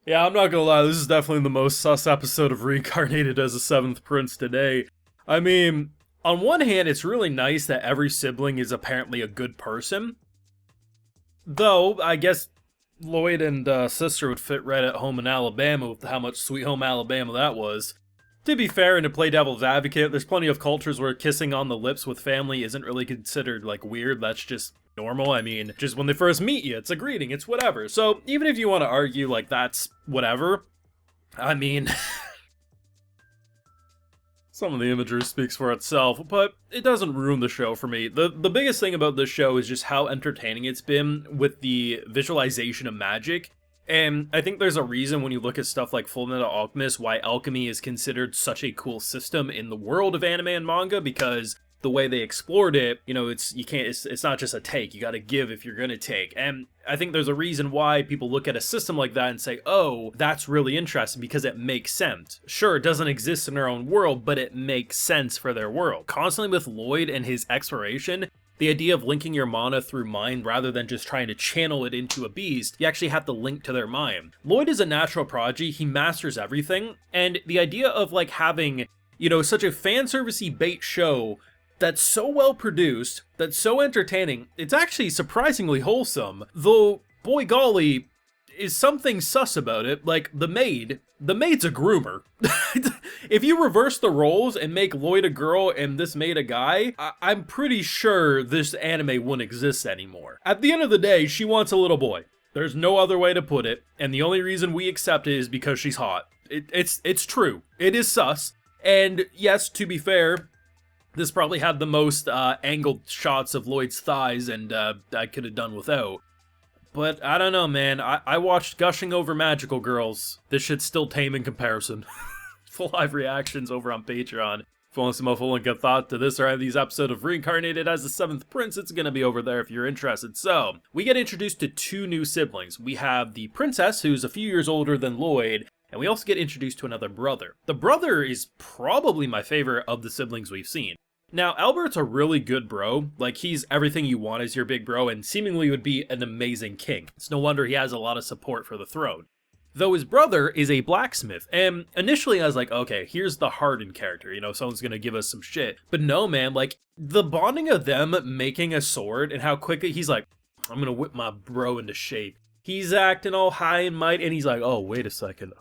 Yeah, I'm not gonna lie, this is definitely the most sus episode of Reincarnated as a Seventh Prince today. I mean, on one hand, it's really nice that every sibling is apparently a good person. Though, I guess Lloyd and sister would fit right at home in Alabama with how much Sweet Home Alabama that was. To be fair and to play devil's advocate, there's plenty of cultures where kissing on the lips with family isn't really considered like weird. That's just normal. I mean, just when they first meet you, it's a greeting, it's whatever. So even if you want to argue like that's whatever, I mean, some of the imagery speaks for itself, but it doesn't ruin the show for me. The biggest thing about this show is just how entertaining it's been with the visualization of magic. And I think there's a reason when you look at stuff like Fullmetal Alchemist why alchemy is considered such a cool system in the world of anime and manga, because the way they explored it, you know, it's not just a take, you gotta give if you're gonna take. And I think there's a reason why people look at a system like that and say, oh, that's really interesting because it makes sense. Sure, it doesn't exist in our own world, but it makes sense for their world. Constantly with Lloyd and his exploration, the idea of linking your mana through mind rather than just trying to channel it into a beast, you actually have to link to their mind. Lloyd is a natural prodigy, he masters everything, and the idea of like having, you know, such a fan servicey bait show that's so well produced, that's so entertaining, it's actually surprisingly wholesome, though, boy golly, is something sus about it. Like, the maid's a groomer. If you reverse the roles and make Lloyd a girl and this maid a guy, I'm pretty sure this anime wouldn't exist anymore. At the end of the day, she wants a little boy. There's no other way to put it, and the only reason we accept it is because she's hot. It's true. It is sus. And yes, to be fair, this probably had the most angled shots of Lloyd's thighs, and I could have done without. But I don't know, man. I watched Gushing Over Magical Girls. This shit's still tame in comparison. Full live reactions over on Patreon. If you want some full link of thought to this or any of these episodes of Reincarnated as the Seventh Prince, it's gonna be over there if you're interested. So, we get introduced to two new siblings. We have the princess, who's a few years older than Lloyd, and we also get introduced to another brother. The brother is probably my favorite of the siblings we've seen. Now, Albert's a really good bro. Like, he's everything you want as your big bro, and seemingly would be an amazing king. It's no wonder he has a lot of support for the throne. Though his brother is a blacksmith, and initially I was like, okay, here's the hardened character, you know, someone's gonna give us some shit. But no, man, like, the bonding of them making a sword, and how quickly he's like, I'm gonna whip my bro into shape. He's acting all high and mighty, and he's like, oh, wait a second.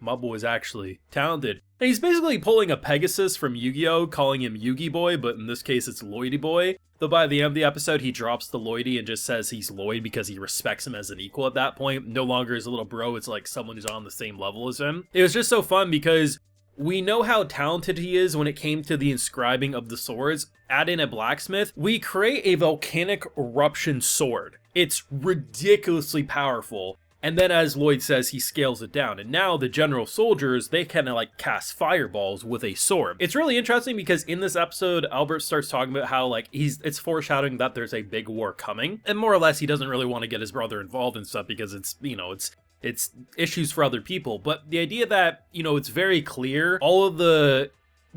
My boy's actually talented. And he's basically pulling a Pegasus from Yu-Gi-Oh!, calling him Yugi Boy, but in this case it's Lloydy Boy. Though by the end of the episode, he drops the Lloydy and just says he's Lloyd because he respects him as an equal at that point. No longer his little bro, it's like someone who's on the same level as him. It was just so fun because we know how talented he is when it came to the inscribing of the swords. Add in a blacksmith, we create a volcanic eruption sword. It's ridiculously powerful. And then, as Lloyd says, he scales it down. And now the general soldiers, they kind of like cast fireballs with a sword. It's really interesting because in this episode, Albert starts talking about how like it's foreshadowing that there's a big war coming. And more or less, he doesn't really want to get his brother involved in stuff because it's, you know, it's issues for other people. But the idea that, you know, it's very clear, all of the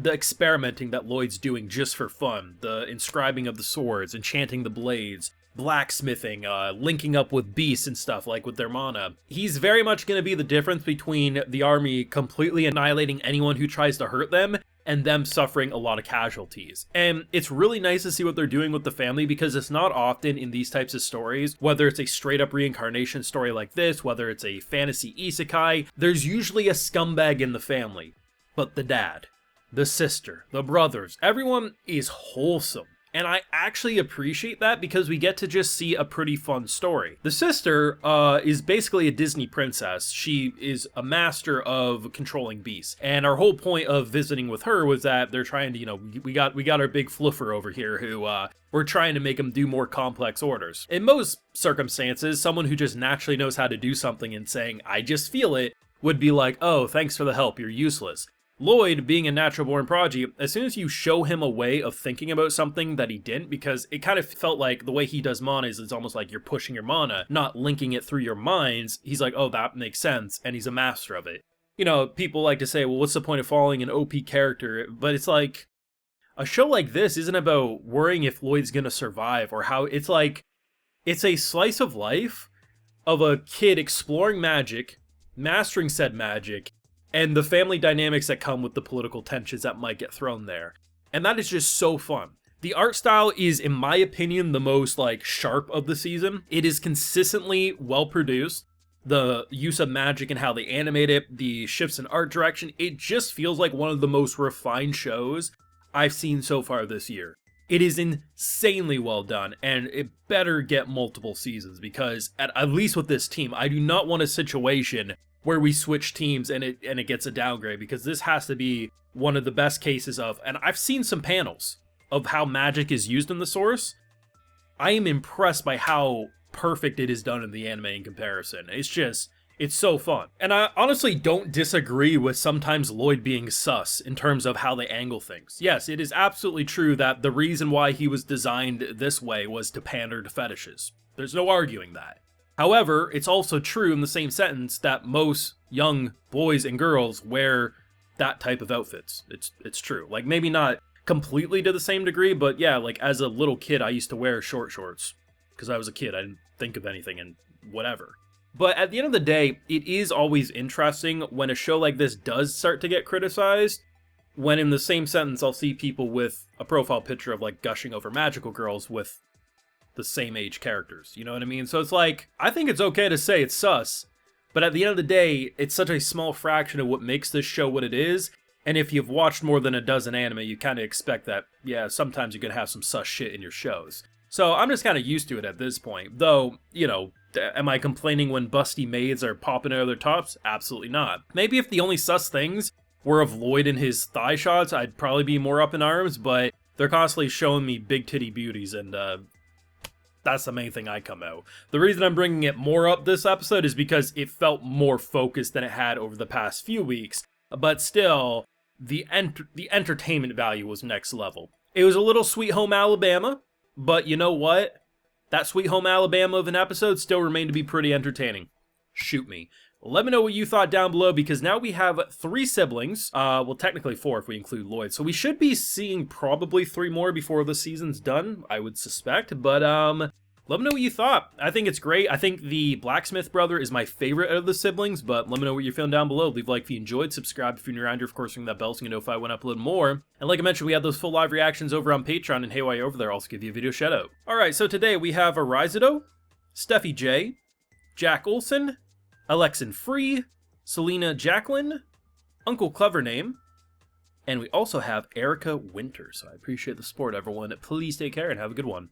experimenting that Lloyd's doing just for fun, the inscribing of the swords, enchanting the blades, blacksmithing, linking up with beasts and stuff like with their mana. He's very much going to be the difference between the army completely annihilating anyone who tries to hurt them and them suffering a lot of casualties. And it's really nice to see what they're doing with the family because it's not often in these types of stories, whether it's a straight up reincarnation story like this, whether it's a fantasy isekai, there's usually a scumbag in the family. But the dad, the sister, the brothers, everyone is wholesome. And I actually appreciate that because we get to just see a pretty fun story. The sister is basically a Disney princess. She is a master of controlling beasts. And our whole point of visiting with her was that they're trying to, you know, we got our big fluffer over here who we're trying to make him do more complex orders. In most circumstances, someone who just naturally knows how to do something and saying, I just feel it, would be like, oh, thanks for the help, you're useless. Lloyd, being a natural-born prodigy, as soon as you show him a way of thinking about something that he didn't, because it kind of felt like the way he does mana is it's almost like you're pushing your mana, not linking it through your minds, he's like, oh, that makes sense, and he's a master of it. You know, people like to say, well, what's the point of following an OP character? But it's like, a show like this isn't about worrying if Lloyd's gonna survive, or how, it's like, it's a slice of life of a kid exploring magic, mastering said magic, and the family dynamics that come with the political tensions that might get thrown there. And that is just so fun. The art style is, in my opinion, the most like sharp of the season. It is consistently well produced. The use of magic and how they animate it, the shifts in art direction, it just feels like one of the most refined shows I've seen so far this year. It is insanely well done, and it better get multiple seasons, because at least with this team, I do not want a situation where we switch teams and it gets a downgrade, because this has to be one of the best cases of, and I've seen some panels of how magic is used in the source. I am impressed by how perfect it is done in the anime in comparison. It's so fun. And I honestly don't disagree with sometimes Lloyd being sus in terms of how they angle things. Yes, it is absolutely true that the reason why he was designed this way was to pander to fetishes. There's no arguing that. However, it's also true in the same sentence that most young boys and girls wear that type of outfits. It's true. Like, maybe not completely to the same degree, but yeah, like as a little kid, I used to wear short shorts because I was a kid. I didn't think of anything and whatever. But at the end of the day, it is always interesting when a show like this does start to get criticized, when in the same sentence I'll see people with a profile picture of like gushing over magical girls with the same age characters. You know what I mean? So it's like, I think it's okay to say it's sus, but at the end of the day, it's such a small fraction of what makes this show what it is. And if you've watched more than a dozen anime, you kind of expect that, yeah, sometimes you're going to have some sus shit in your shows. So I'm just kind of used to it at this point. Though, you know, am I complaining when busty maids are popping out of their tops? Absolutely not. Maybe if the only sus things were of Lloyd and his thigh shots, I'd probably be more up in arms, but they're constantly showing me big titty beauties, and that's the main thing I come out. The reason I'm bringing it more up this episode is because it felt more focused than it had over the past few weeks, but still, the entertainment value was next level. It was a little Sweet Home Alabama, but you know what? That Sweet Home Alabama of an episode still remained to be pretty entertaining. Shoot me. Let me know what you thought down below, because now we have 3 siblings. Well, technically 4 if we include Lloyd. So we should be seeing probably 3 more before the season's done, I would suspect. But let me know what you thought. I think it's great. I think the Blacksmith brother is my favorite out of the siblings, but let me know what you're feeling down below. Leave a like if you enjoyed, subscribe if you're new around here, of course, ring that bell so you can know if I went up a little more. And like I mentioned, we have those full live reactions over on Patreon, and hey, while you're over there, I'll also give you a video shout out. Alright, so today we have Arizido, Steffi J, Jack Olson, Alexin Free, Selena Jacqueline, Uncle Clever Name, and we also have Erica Winter. So I appreciate the support, everyone. Please take care and have a good one.